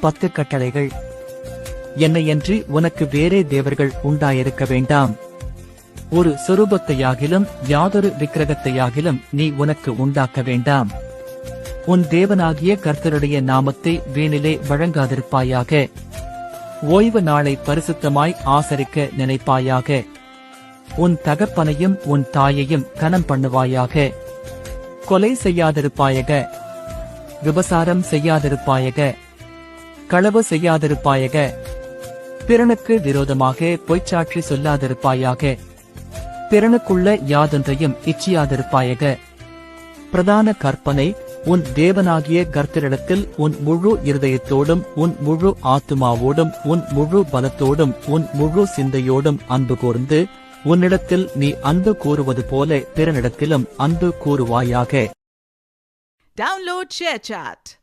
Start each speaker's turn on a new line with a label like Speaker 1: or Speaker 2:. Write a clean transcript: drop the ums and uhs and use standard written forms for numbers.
Speaker 1: 10 கட்டளைகள். என்னையன்றி உனக்கு வேறே தேவர்கள் உண்டாயிருக்க வேண்டாம். ஒரு சொரூபத்தையாகிலும் யாதொரு விக்கிரகத்தையாகிலும் நீ உனக்கு உண்டாக்க வேண்டாம். உன் தேவனாகிய கர்த்தருடைய நாமத்தை வீணிலே வழங்காதிருப்பாயாக. ஓய்வு நாளை பரிசுத்தமாய் ஆசரிக்க நினைப்பாயாக. உன் தகப்பனையும் உன் தாயையும் கனம் பண்ணுவாயாக. கொலை செய்யாதிருப்பாயக. விபசாரம் செய்யாதிருப்பாயக. களவு செய்யாதிருப்பாயக. பிறனுக்கு விரோதமாக பொய்ச்சாட்சி சொல்லாதிருப்பாயாக. பிறனுக்குள்ள யாதொன்றையும் இச்சியாதிருப்பாயக. பிரதான கற்பனை, உன் தேவனாகிய கர்த்தரிடத்தில் உன் முழு இருதயத்தோடும் உன் முழு ஆத்துமாவோடும் உன் முழு பலத்தோடும் உன் முழு சிந்தையோடும் அன்பு கூர்ந்து, உன்னிடத்தில் நீ அன்பு கூறுவது போல பிறனிடத்திலும் அன்பு கூறுவாயாக.
Speaker 2: Download ShareChat.